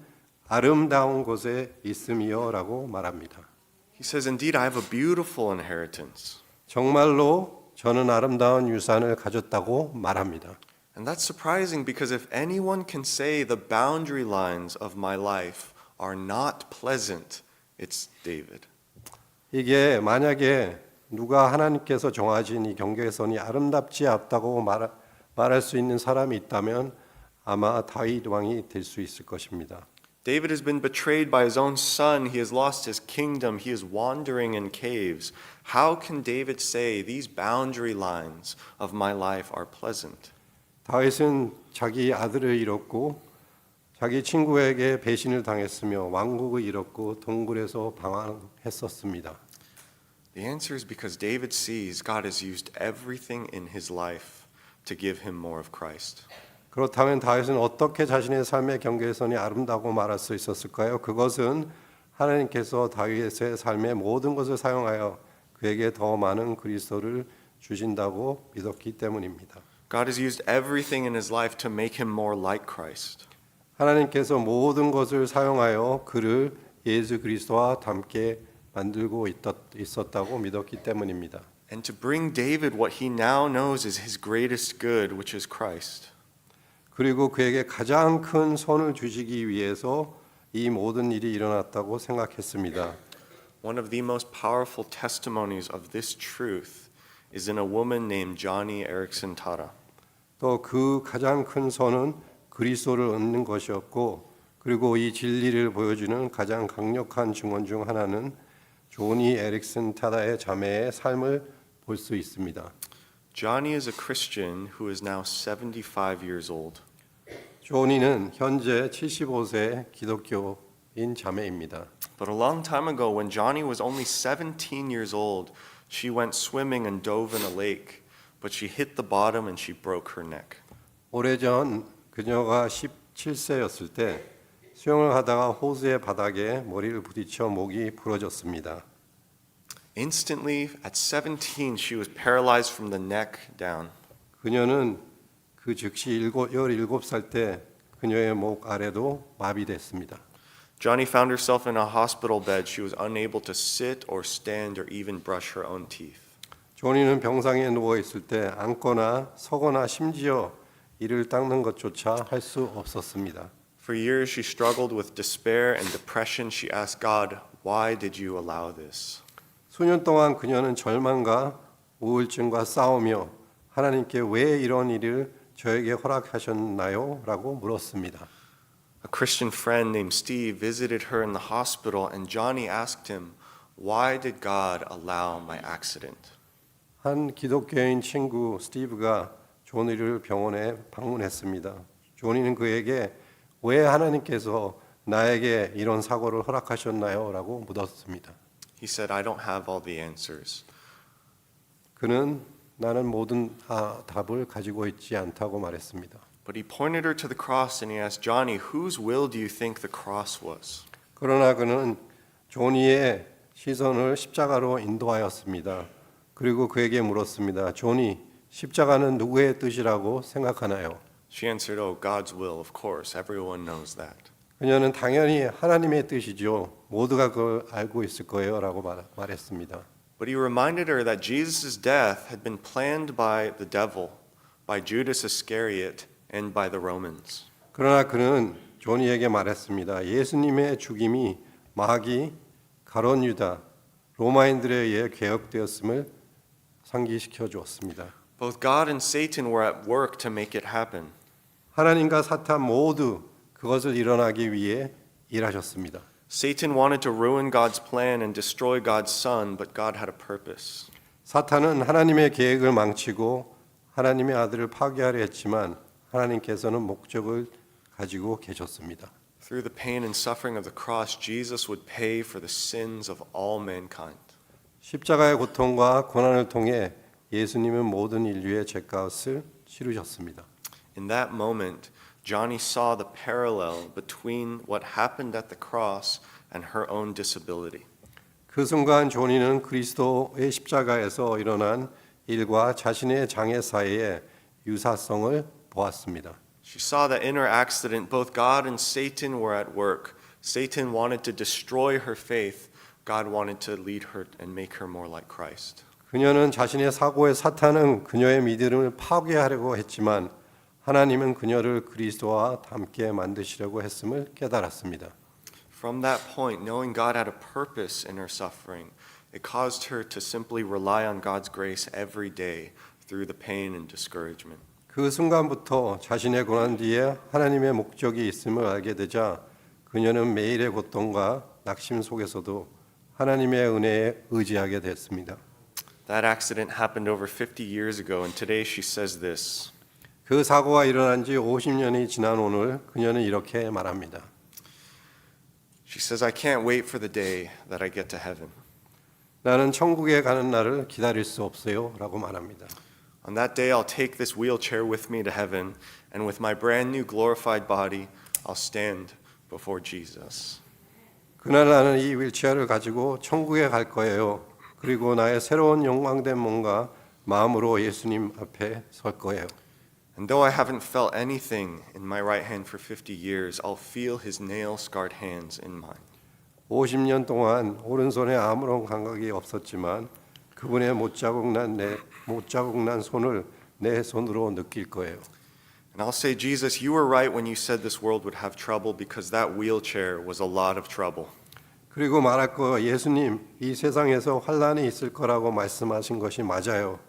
Speaker 3: 아름다운 곳에 있음이요라고 말합니다.
Speaker 2: He says, "Indeed, I have a beautiful inheritance."
Speaker 3: 정말로 저는 아름다운 유산을 가졌다고 말합니다.
Speaker 2: And that's surprising because if anyone can say the boundary lines of my life are not pleasant, it's David.
Speaker 3: 이게 만약에 누가 하나님께서 정하신 이 경계선이 아름답지 않다고 말할 수 있는 사람이 있다면 아마 다윗 왕이 될 수 있을 것입니다.
Speaker 2: David has been betrayed by his own son. He has lost his kingdom. He is wandering in caves. How can David say these boundary lines of my life are pleasant?
Speaker 3: 다윗은 자기 아들을 잃었고 자기 친구에게 배신을 당했으며 왕국을 잃었고 동굴에서 방황했었습니다.
Speaker 2: The answer is because David sees God has used everything in his life to give him more of Christ.
Speaker 3: 그렇다면 다윗은 어떻게 자신의 삶의 경계선이 아름다고 말할 수 있었을까요? 그것은 하나님께서 다윗의 삶의 모든 것을 사용하여 그에게 더 많은 그리스도를 주신다고 믿었기 때문입니다.
Speaker 2: God has used everything in his life to make him more like Christ.
Speaker 3: 하나님께서 모든 것을 사용하여 그를 예수 그리스도와 닮게 만들고 있었다고 믿었기 때문입니다.
Speaker 2: And to bring David what he now knows is his greatest good, which is Christ.
Speaker 3: 그리고 그에게 가장 큰 선을 주시기 위해서 이 모든 일이 일어났다고 생각했습니다.
Speaker 2: One of the most powerful testimonies of this truth is in a woman named Johnny Erickson Tara.
Speaker 3: 또 그 가장 큰 선은 그리스도를 얻는 것이었고 그리고 이 진리를 보여주는 가장 강력한 증언 중 하나는 조니 에릭슨 타다의 자매의 삶을 볼 수 있습니다.
Speaker 2: Johnny is a Christian who is now 75 years old.
Speaker 3: 조니는 현재 75세 기독교인 자매입니다.
Speaker 2: But a long time ago, when Johnny was only 17 years old, she went swimming and dove in a lake, but she hit the bottom and she broke her neck.
Speaker 3: 오래전 그녀가 17세였을 때 수영을 하다가 호수의 바닥에 머리를 부딪혀 목이 부러졌습니다.
Speaker 2: Instantly, at 17, she was paralyzed from the neck down.
Speaker 3: 그녀는 그 즉시 17살 때 그녀의 목 아래도 마비됐습니다.
Speaker 2: Johnny found herself in a hospital bed. She was unable to sit or stand or even brush her own teeth.
Speaker 3: 조니는 병상에 누워 있을 때 앉거나 서거나 심지어 이를 닦는 것조차 할 수 없었습니다.
Speaker 2: For years she struggled with despair and depression. She asked God, "Why did you allow this?"
Speaker 3: 수년 동안 그녀는 절망과 우울증과 싸우며 하나님께 왜 이런 일을 저에게 허락하셨나요? 라고 물었습니다.
Speaker 2: A Christian friend named Steve visited her in the hospital, and Johnny asked him, "Why did God allow my accident?"
Speaker 3: 한 기독교인 친구 스티브가 조니를 병원에 방문했습니다. 조니는 그에게 왜 하나님께서 나에게 이런 사고를 허락하셨나요? 라고 묻었습니다.
Speaker 2: He said, "I don't have all the answers,
Speaker 3: 그는 나는 모든 답을 가지고 있지 않다고 말했습니다.
Speaker 2: but he pointed her to the cross and he asked Johnny, whose will do you think the cross was?"
Speaker 3: 그러나 그는 조니의 시선을 십자가로 인도하였습니다. 그리고 그에게 물었습니다. 조니, 십자가는 누구의 뜻이라고 생각하나요?
Speaker 2: She answered, "Oh, God's will, of course. Everyone knows that."
Speaker 3: 그녀는 당연히 하나님의 뜻이죠. 모두가 그걸 알고 있을 거예요. 라고 말했습니다.
Speaker 2: But he reminded her that Jesus' death had been planned by the devil, by Judas Iscariot, and by the Romans.
Speaker 3: 그러나 그는 조니에게 말했습니다. 예수님의 죽임이 마귀, 가룟 유다, 로마인들에 의해 계획되었음을 상기시켜 주었습니다.
Speaker 2: Both God and Satan were at work to make it happen.
Speaker 3: 하나님과 사탄 모두 그것을 일어나기 위해 일하셨습니다.
Speaker 2: Satan wanted to ruin God's plan and destroy God's son, but God had a purpose.
Speaker 3: 사탄은 하나님의 계획을 망치고 하나님의 아들을 파괴하려 했지만 하나님께서는 목적을 가지고 계셨습니다.
Speaker 2: Through the pain and suffering of the cross, Jesus would pay for the sins of all mankind.
Speaker 3: 십자가의 고통과 고난을 통해 예수님은 모든 인류의 죄값을 치르셨습니다.
Speaker 2: In that moment, Johnny saw the parallel between what happened at the cross and her own disability.
Speaker 3: 그 순간 조니는 그리스도의 십자가에서 일어난 일과 자신의 장애 사이의 유사성을 보았습니다.
Speaker 2: She saw that in her accident, both God and Satan were at work. Satan wanted to destroy her faith. God wanted to lead her and make her more like Christ.
Speaker 3: 그녀는 자신의 사고의 사탄은 그녀의 믿음을 파괴하려고 했지만 하나님은 그녀를 그리스도와 닮게 만드시려고 했음을 깨달았습니다.
Speaker 2: From that point, knowing God had a purpose in her suffering, it caused her to simply rely on God's grace every day through the pain and discouragement.
Speaker 3: 그 순간부터 자신의 고난 뒤에 하나님의 목적이 있음을 알게 되자 그녀는 매일의 고통과 낙심 속에서도 하나님의 은혜에 의지하게 됐습니다.
Speaker 2: That accident happened over 50 years ago, and today she says this.
Speaker 3: 그 사고가 일어난 지 50년이 지난 오늘 그녀는 이렇게 말합니다.
Speaker 2: She says, "I can't wait for the day that I get to heaven.
Speaker 3: 나는 천국에 가는 날을 기다릴 수 없어요. 라고 말합니다.
Speaker 2: On that day, I'll take this wheelchair with me to heaven, and with my brand new glorified body, I'll stand before Jesus."
Speaker 3: 그날 나는 이 휠체어를 가지고 천국에 갈 거예요. 그리고 나의 새로운 영광된 몸과 마음으로 예수님 앞에 설 거예요.
Speaker 2: And though I haven't felt anything in my right hand for 50 years, I'll feel his nail-scarred hands in mine. 50년
Speaker 3: 50년 동안 오른손에 아무런 감각이 없었지만 그분의 못자국 난 손을 내 손으로 느낄 거예요.
Speaker 2: And I'll say, Jesus, you were right when you said this world would have trouble because that wheelchair was a lot of trouble.
Speaker 3: 그리고 말할 거 예수님 이 세상에서 환난이 있을 거라고 말씀하신 것이 맞아요.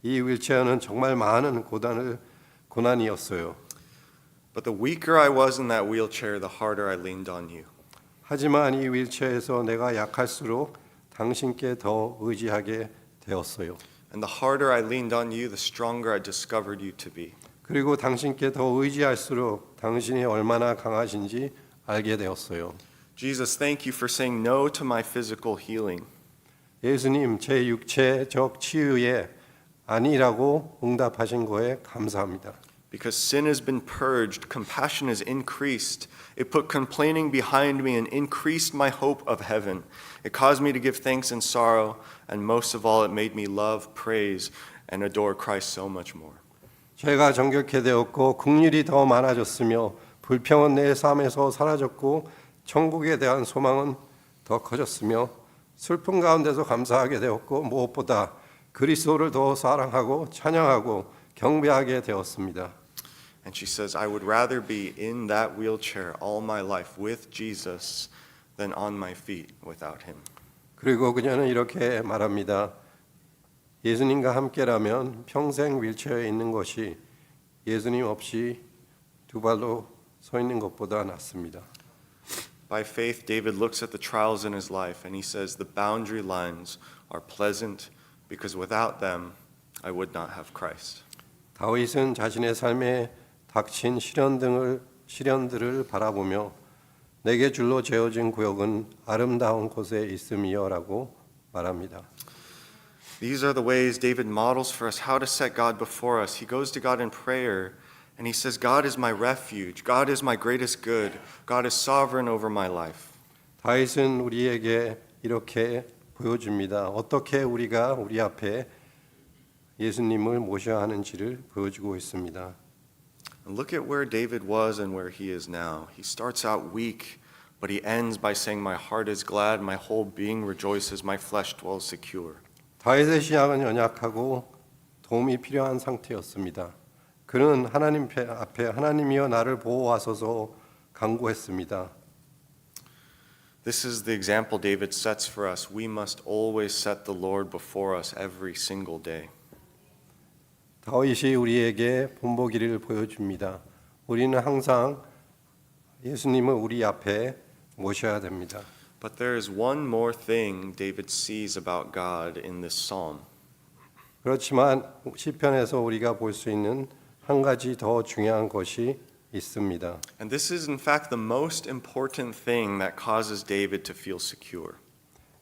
Speaker 3: 이 휠체어는 정말 많은 고난이었어요.
Speaker 2: But the weaker I was in that wheelchair, the harder I leaned on you.
Speaker 3: 하지만 이 휠체어에서 내가 약할수록 당신께 더 의지하게 되었어요.
Speaker 2: And the harder I leaned on you, the stronger I discovered you to be.
Speaker 3: 그리고 당신께 더 의지할수록 당신이 얼마나 강하신지 알게 되었어요.
Speaker 2: Jesus, thank you for saying no to my physical healing.
Speaker 3: 예수님, 제 육체적 치유에 아니라고 응답하신 거에 감사합니다.
Speaker 2: Because sin has been purged, compassion has increased. It put complaining behind me and increased my hope of heaven. It caused me to give thanks in sorrow, and most of all, it made me love, praise, and adore Christ so much more.
Speaker 3: 죄가 정결케 되었고 긍휼이 더 많아졌으며 불평은 내 삶에서 사라졌고 천국에 대한 소망은 더 커졌으며 슬픔 가운데서 감사하게 되었고 무엇보다 그리스도를 더 사랑하고 찬양하고 경배하게 되었습니다.
Speaker 2: And she says, I would rather be in that wheelchair all my life with Jesus than on my feet without him.
Speaker 3: 그리고 그녀는 이렇게 말합니다. 예수님과 함께라면 평생 휠체어에 있는 것이 예수님 없이 두 발로 서 있는 것보다 낫습니다.
Speaker 2: By faith, David looks at the trials in his life and he says, the boundary lines are pleasant because without them, I would not have Christ.
Speaker 3: 다윗은 자신의 삶에 닥친 시련들을 바라보며 내게 줄로 재어진 구역은 아름다운 곳에 있음이여라고 말합니다.
Speaker 2: These are the ways David models for us how to set God before us. He goes to God in prayer and he says, God is my refuge. God is my greatest good. God is sovereign over my life.
Speaker 3: 다윗은 우리에게 이렇게 보여줍니다. 어떻게 우리가 우리 앞에 예수님을 모셔야 하는지를 보여주고 있습니다.
Speaker 2: And look at where David was and where he is now. He starts out weak, but he ends by saying, my heart is glad, my whole being rejoices, my flesh dwells secure.
Speaker 3: 다윗의 신앙은 연약하고 도움이 필요한 상태였습니다. 그는 하나님 앞에 하나님이여 나를 보호하소서 간구했습니다.
Speaker 2: This is the example David sets for us. We must always set the Lord before us every single day.
Speaker 3: 다윗이 우리에게 본보기를 보여줍니다. 우리는 항상 예수님을 우리 앞에 모셔야 됩니다.
Speaker 2: But there is one more thing David sees about God in this psalm.
Speaker 3: 그렇지만 시편에서 우리가 볼 수 있는 한 가지 더 중요한 것이 있습니다.
Speaker 2: And this is in fact the most important thing that causes David to feel secure.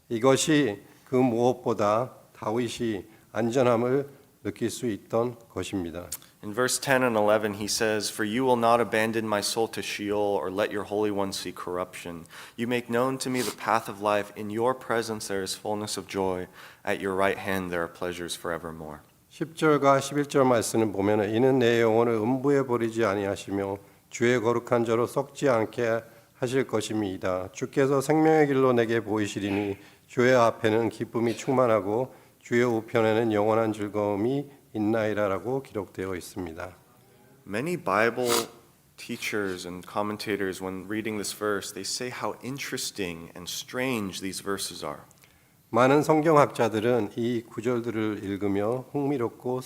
Speaker 3: 이것이 그 무엇보다 다윗이 안전함을 느낄 수 있던 것입니다.
Speaker 2: In verse 10 and 11 he says, For you will not abandon my soul to Sheol or let your Holy One see corruption. You make known to me the path of life. In your presence there is fullness of joy. At your right hand there are pleasures forevermore.
Speaker 3: 10절과 11절 말씀을 보면 이는 내 영혼을 음부에 버리지 아니하시며 주의 거룩한 자로 썩지 않게 하실 것임이다. 주께서 생명의 길로 내게 보이시리니 주의 앞에는 기쁨이 충만하고 주의 우편에는 영원한 즐거움이 있나이다라고 기록되어 있습니다.
Speaker 2: Many Bible teachers and commentators, when reading this verse, they say how interesting and strange these verses are.
Speaker 3: 많은 성경학자들은 이 구절들을 읽으며 흥미롭고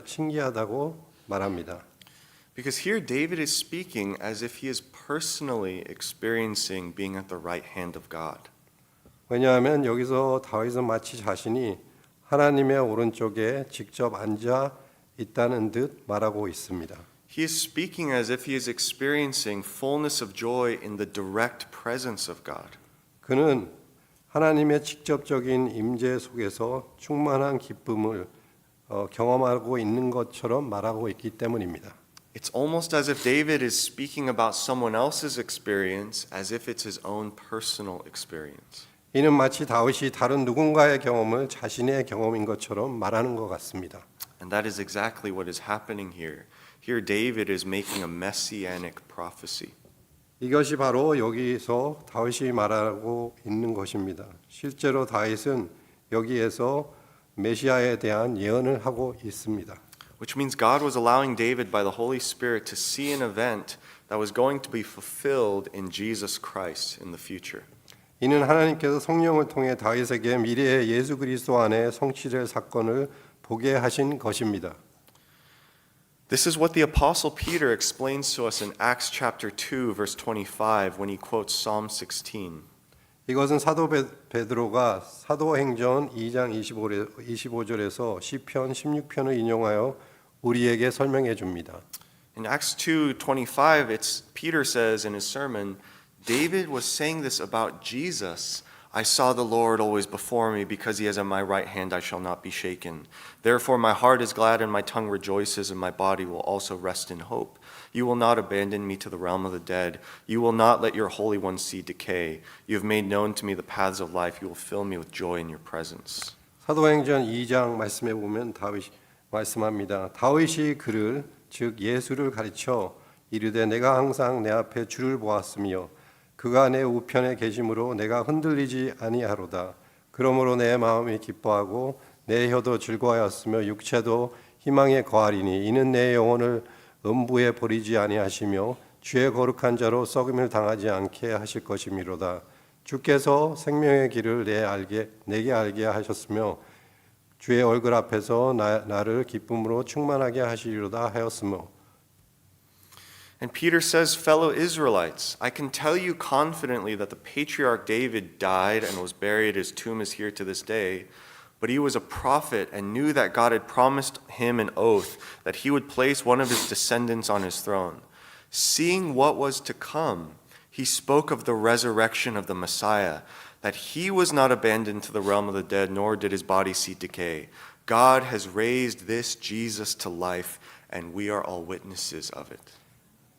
Speaker 3: 신기하다고 말합니다.
Speaker 2: Because here David is speaking as if he is personally experiencing being at the right hand of God.
Speaker 3: 왜냐하면 여기서 다윗은 마치 자신이 하나님의 오른쪽에 직접 앉아 있다는 듯 말하고 있습니다.
Speaker 2: He is speaking as if he is experiencing fullness of joy in the direct presence of God.
Speaker 3: 그는 하나님의 직접적인 임재 속에서 충만한 기쁨을 경험하고 있는 것처럼 말하고 있기 때문입니다.
Speaker 2: It's almost as if David is speaking about someone else's experience as if it's his own personal experience.
Speaker 3: 이는 마치 다윗이 다른 누군가의 경험을 자신의 경험인 것처럼 말하는 것 같습니다.
Speaker 2: And that is exactly what is happening here. Here David is making a messianic prophecy.
Speaker 3: 이것이 바로 여기서 다윗이 말하고 있는 것입니다. 실제로 다윗은 여기에서 메시아에 대한 예언을 하고 있습니다.
Speaker 2: Which means God was allowing David by the Holy Spirit to see an event that was going to be fulfilled in Jesus Christ in the future.
Speaker 3: 이는 하나님께서 성령을 통해 다윗에게 미래의 예수 그리스도 안에 성취될 사건을 보게 하신 것입니다.
Speaker 2: This is what the apostle Peter explains to us in Acts chapter 2 verse 25 when he quotes Psalm 16.
Speaker 3: 이것은 사도 베드로가 사도행전 2장 25절에서 시편 16편을 인용하여 우리에게 설명해 줍니다.
Speaker 2: In Acts 2:25, Peter says in his sermon, David was saying this about Jesus. I saw the Lord always before me, because he is at my right hand I shall not be shaken. Therefore my heart is glad and my tongue rejoices and my body will also rest in hope. You will not abandon me to the realm of the dead. You will not let your Holy One see decay. You have made known to me the paths of life. You will fill me with joy in your presence.
Speaker 3: 사도행전 2장 말씀에 보면 다윗이 말씀합니다. 다윗이 그를 즉 예수를 가르쳐 이르되 내가 항상 내 앞에 주를 보았으며 그가 내 우편에 계심으로 내가 흔들리지 아니하로다. 그러므로 내 마음이 기뻐하고 내 혀도 즐거워하였으며 육체도 희망에 거하리니 이는 내 영혼을 음부에 버리지 아니하시며 주의 거룩한 자로 썩임을 당하지 않게 하실 것이미로다. 주께서 생명의 길을 내게 알게 하셨으며 주의 얼굴 앞에서 나를 기쁨으로 충만하게 하시리로다 하였으며.
Speaker 2: And Peter says, fellow Israelites, I can tell you confidently that the patriarch David died and was buried. His tomb is here to this day. But he was a prophet and knew that God had promised him an oath that he would place one of his descendants on his throne. Seeing what was to come, he spoke of the resurrection of the Messiah, that he was not abandoned to the realm of the dead, nor did his body see decay. God has raised this Jesus to life, and we are all witnesses of it.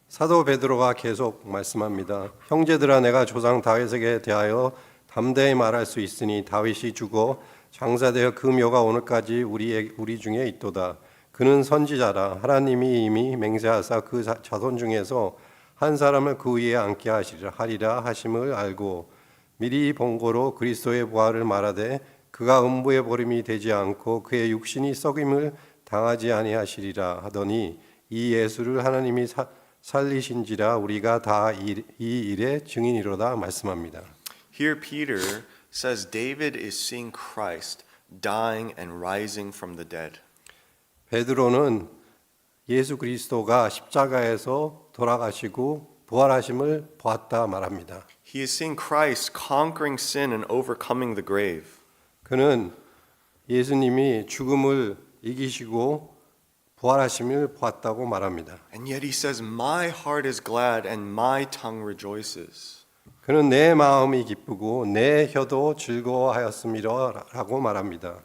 Speaker 3: 사도 베드로가 계속 말씀합니다. 형제들아, 내가 조상 다윗에게 대하여 담대히 말할 수 있으니 다윗이 죽어 장사되어 그 묘가 오늘까지 우리 중에 있도다. 그는 선지자라. 하나님이 이미 맹세하사 그 자손 중에서 한 사람을 그 위에 앉게 하리라 하심을 알고 미리 본고로 그리스도의 부활을 말하되 그가 음부에 버림이 되지 않고 그의 육신이 썩임을 당하지 아니하시리라 하더니 이 예수를 하나님이 살리신지라 우리가 다 이 일의 증인이로다 말씀합니다.
Speaker 2: Here Peter says David is seeing Christ dying and rising from the dead.
Speaker 3: 베드로는 예수 그리스도가 십자가에서 돌아가시고 부활하심을 보았다 말합니다.
Speaker 2: He is seeing Christ conquering sin and overcoming the grave.
Speaker 3: 그는 예수님이 죽음을 이기시고 부활하심을 보았다고 말합니다.
Speaker 2: And yet he says, my heart is glad and my tongue rejoices.
Speaker 3: 그는 내 마음이 기쁘고 내 혀도 즐거워하였음이라고 말합니다.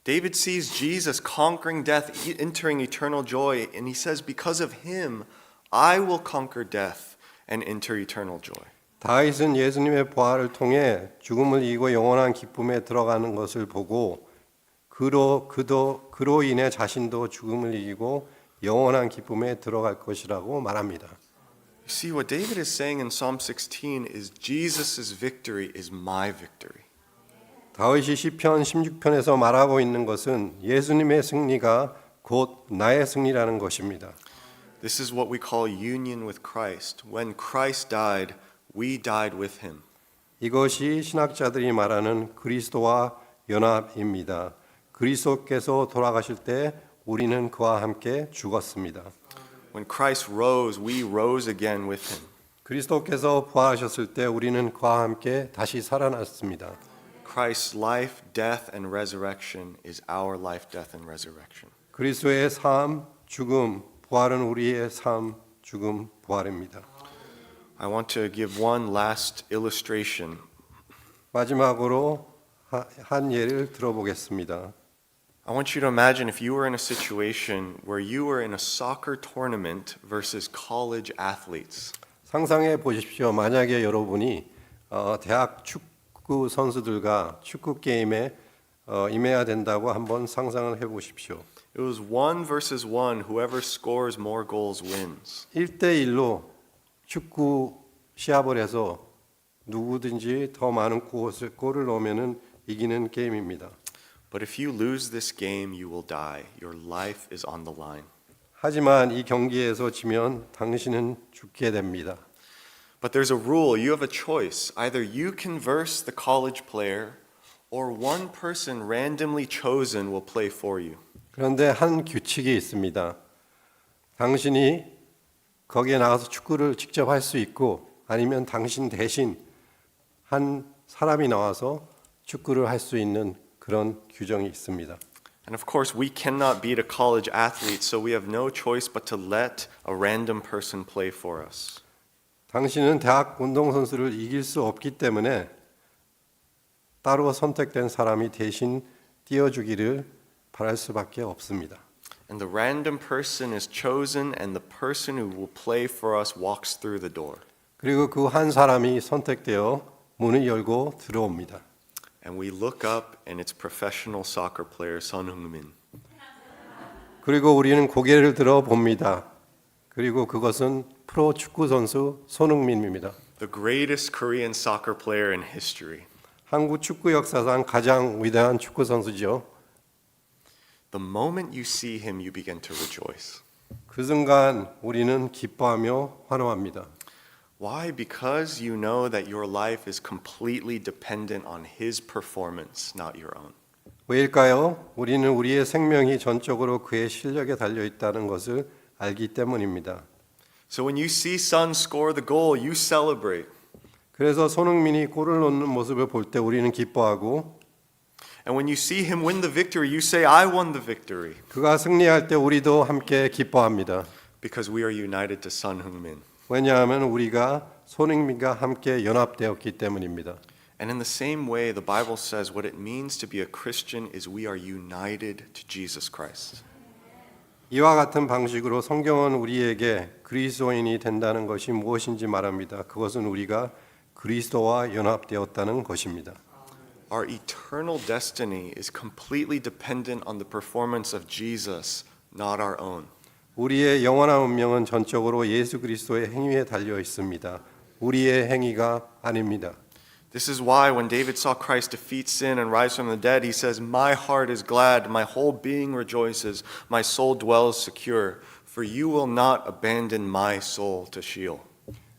Speaker 2: David sees Jesus conquering death, entering eternal joy, and he says, because of him, I will conquer death and enter eternal joy.
Speaker 3: 다윗은 예수님의 부활을 통해 죽음을 이기고 영원한 기쁨에 들어가는 것을 보고 그로 인해 자신도 죽음을 이기고 영원한 기쁨에 들어갈 것이라고 말합니다.
Speaker 2: You see, what David is saying in Psalm 16 is Jesus' victory is my victory.
Speaker 3: 다윗이 시편 16편에서 말하고 있는 것은 예수님의 승리가 곧 나의 승리라는 것입니다.
Speaker 2: This is what we call union with Christ. When Christ died, we died with him.
Speaker 3: 이것이 신학자들이 말하는 그리스도와 연합입니다. 그리스도께서 돌아가실 때 우리는 그와 함께 죽었습니다.
Speaker 2: When Christ rose, we rose again with him.
Speaker 3: 그리스도께서 부활하셨을 때 우리는 그와 함께 다시 살아났습니다.
Speaker 2: Christ's life, death, and resurrection is our life, death, and resurrection.
Speaker 3: 그리스도의 삶, 죽음, 부활은 우리의 삶, 죽음, 부활입니다.
Speaker 2: I want to give one last illustration.
Speaker 3: 마지막으로 한 예를 들어보겠습니다.
Speaker 2: I want you to imagine if you were in a situation where you were in a soccer tournament versus college athletes.
Speaker 3: 상상해 보십시오. 만약에 여러분이 대학 축구 선수들과 축구 게임에 임해야 된다고 한번 상상을 해 보십시오.
Speaker 2: It was 1 versus 1. Whoever scores more goals wins.
Speaker 3: 1대1로 축구 시합을 해서 누구든지 더 많은 골을 넣으면 이기는 게임입니다.
Speaker 2: But if you lose this game, you will die. Your life is on the line.
Speaker 3: 하지만 이 경기에서 지면 당신은 죽게 됩니다.
Speaker 2: But there's a rule. You have a choice. Either you can verse the college player, or one person randomly chosen will play for you.
Speaker 3: 그런데 한 규칙이 있습니다. 당신이 거기에 나가서 축구를 직접 할 수 있고 아니면 당신 대신 한 사람이 나와서 축구를 할 수 있는 그런 규정이 있습니다.
Speaker 2: And of course, we cannot beat a college athlete, so we have no choice but to let a random person play for us.
Speaker 3: 당신은 대학 운동선수를 이길 수 없기 때문에 따로 선택된 사람이 대신 뛰어주기를 바랄 수밖에 없습니다.
Speaker 2: And the random person is chosen, and the person who will play for us walks through the door.
Speaker 3: 그리고 그 한 사람이 선택되어 문을 열고 들어옵니다.
Speaker 2: And we look up, and it's professional soccer player Son Heung-min.
Speaker 3: 그리고 우리는 고개를 들어 봅니다. 그리고 그것은 프로 축구 선수 손흥민입니다.
Speaker 2: The greatest Korean soccer player in history.
Speaker 3: 한국 축구 역사상 가장 위대한 축구 선수죠.
Speaker 2: The moment you see him, you begin to rejoice.
Speaker 3: 그 순간 우리는 기뻐하며 환호합니다.
Speaker 2: Why? Because you know that your life is completely dependent on His performance, not your own.
Speaker 3: 왜일까요? 우리는 우리의 생명이 전적으로 그의 실력에 달려 있다는 것을 알기 때문입니다.
Speaker 2: So when you see Son score the goal, you celebrate.
Speaker 3: 그래서 손흥민이 골을 넣는 모습을 볼 때 우리는 기뻐하고
Speaker 2: And when you see him win the victory, you say, I won the victory.
Speaker 3: 그가 승리할 때 우리도 함께 기뻐합니다.
Speaker 2: Because we are united to Son Heung-min.
Speaker 3: 왜냐하면 우리가 손흥민과 함께 연합되었기 때문입니다.
Speaker 2: And in the same way, the Bible says what it means to be a Christian is we are united to Jesus Christ.
Speaker 3: 이와 같은 방식으로 성경은 우리에게 그리스도인이 된다는 것이 무엇인지 말합니다. 그것은 우리가 그리스도와 연합되었다는 것입니다.
Speaker 2: Our eternal destiny is completely dependent on the performance of Jesus, not our own.
Speaker 3: 우리의 영원한 운명은 전적으로 예수 그리스도의 행위에 달려 있습니다. 우리의 행위가 아닙니다.
Speaker 2: This is why when David saw Christ defeat sin and rise from the dead, he says, My heart is glad, my whole being rejoices, my soul dwells secure, for you will not abandon my soul to Sheol.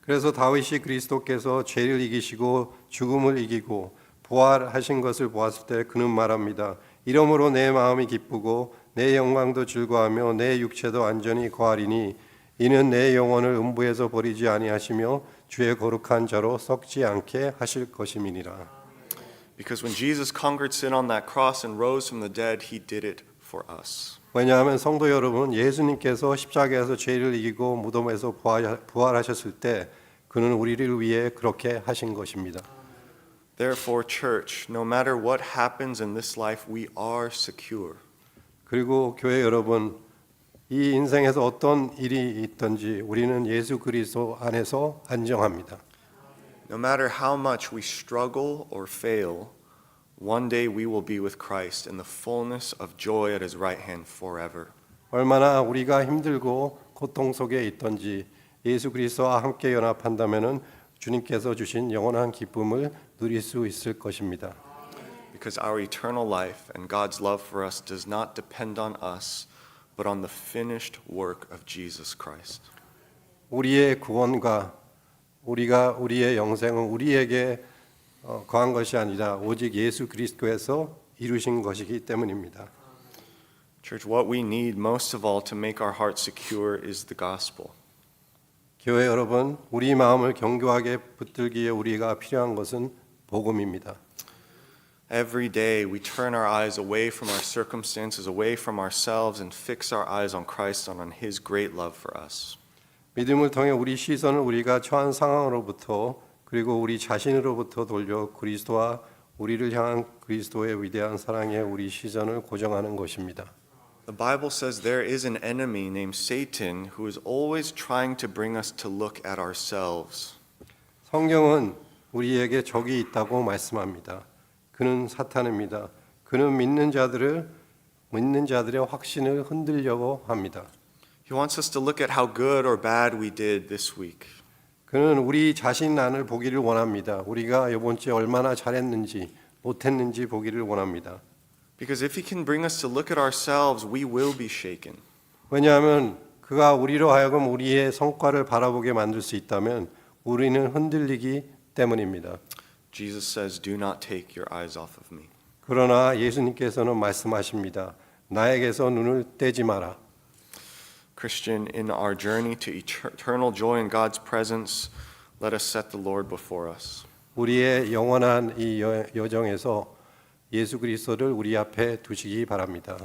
Speaker 3: 그래서 다윗이 그리스도께서 죄를 이기시고 죽음을 이기고 부활하신 것을 보았을 때 그는 말합니다. 이러므로 내 마음이 기쁘고 내 영광도 즐거하며 내 육체도 안전히 거하리니 이는 내 영혼을 음부에서 버리지 아니하시며 주의 거룩한 자로 썩지 않게 하실 것임이니라.
Speaker 2: Because when Jesus conquered sin on that cross and rose from the dead, he did it for us.
Speaker 3: 왜냐하면 성도 여러분, 예수님께서 십자가에서 죄를 이기고 무덤에서 부활하셨을 때 그는 우리를 위해 그렇게 하신 것입니다.
Speaker 2: Therefore, church, no matter what happens in this life, we are secure.
Speaker 3: 그리고 교회 여러분, 이 인생에서 어떤 일이 있든지 우리는 예수 그리스도 안에서 안정합니다.
Speaker 2: No matter how much we struggle or fail, one day we will be with Christ in the fullness of joy at his right hand forever.
Speaker 3: 얼마나 우리가 힘들고 고통 속에 있든지 예수 그리스도와 함께 연합한다면은 주님께서 주신 영원한 기쁨을 누릴 수 있을 것입니다.
Speaker 2: Because our eternal life and God's love for us does not depend on us, but on the finished work of Jesus Christ.
Speaker 3: 우리의 구원과 우리의 영생은 우리에게 거한 것이 아니라 오직 예수 그리스도에서 이루신 것이기 때문입니다.
Speaker 2: Church, what we need most of all to make our hearts secure is the gospel.
Speaker 3: 교회 여러분, 우리 마음을 견고하게 붙들기에 우리가 필요한 것은 복음입니다.
Speaker 2: Every day we turn our eyes away from our circumstances, away from ourselves, and fix our eyes on Christ and on His great love for us.
Speaker 3: 믿음을 통해 우리 시선을 우리가 처한 상황으로부터 그리고 우리 자신으로부터 돌려 그리스도와 우리를 향한 그리스도의 위대한 사랑에 우리 시선을 고정하는 것입니다.
Speaker 2: The Bible says there is an enemy named Satan who is always trying to bring us to look at ourselves.
Speaker 3: 성경은 우리에게 적이 있다고 말씀합니다. 그는 사탄입니다. 그는 믿는 자들의 확신을 흔들려고 합니다.
Speaker 2: He wants us to look at how good or bad we did this week.
Speaker 3: 그는 우리 자신 안을 보기를 원합니다. 우리가 이번 주에 얼마나 잘했는지 못했는지 보기를 원합니다.
Speaker 2: Because if he can bring us to look at ourselves, we will be shaken.
Speaker 3: 왜냐하면 그가 우리로 하여금 우리의 성과를 바라보게 만들 수 있다면 우리는 흔들리기 때문입니다.
Speaker 2: Jesus says, "Do not take your eyes off of me."
Speaker 3: 그러나 예수님께서는 말씀하십니다. 나에게서 눈을 떼지 마라.
Speaker 2: Christian, in our journey to eternal joy in God's presence, let us set the Lord before us.
Speaker 3: 우리의 영원한 이 여정에서 예수 그리스도를 우리 앞에 두시기 바랍니다.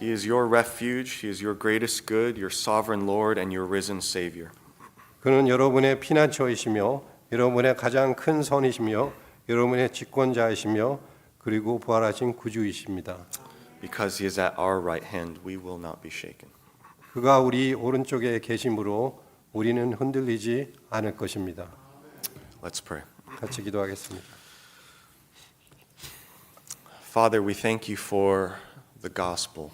Speaker 2: He is your refuge, he is your greatest good, your sovereign Lord and your risen Savior.
Speaker 3: 그는 여러분의 피난처이시며 여러분의 가장 큰 선이시며 여러분의 집권자이시며 그리고 부활하신 구주이십니다.
Speaker 2: Because he is at our right hand, we will not be shaken.
Speaker 3: 그가 우리 오른쪽에 계심으로 우리는 흔들리지 않을 것입니다.
Speaker 2: Let's pray.
Speaker 3: 같이 기도하겠습니다.
Speaker 2: Father, we thank you for the gospel.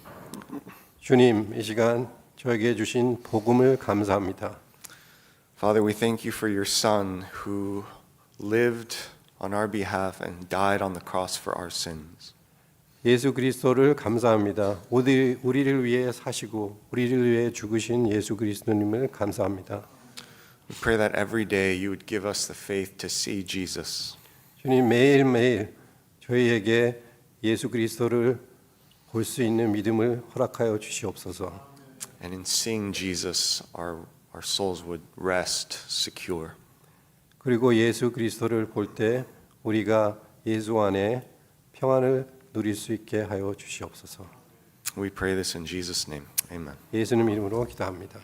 Speaker 3: 주님, 이 시간 저에게 주신 복음을 감사합니다.
Speaker 2: Father, we thank you for your Son who lived on our behalf and died on the cross for our sins.
Speaker 3: 예수 그리스도를 감사합니다. 우리를 위해 사시고 우리를 위해 죽으신 예수 그리스도님을 감사합니다.
Speaker 2: We pray that every day you would give us the faith to see Jesus.
Speaker 3: 주님 매일매일 저희에게 예수 그리스도를 볼 수 있는 믿음을 허락하여 주시옵소서.
Speaker 2: And in seeing Jesus, our souls would rest secure.
Speaker 3: 그리고 예수 그리스도를 볼 때 우리가 예수 안에 평안을 누릴 수 있게 하여 주시옵소서.
Speaker 2: We pray this in Jesus' name. Amen.
Speaker 3: 예수님 이름으로 기도합니다.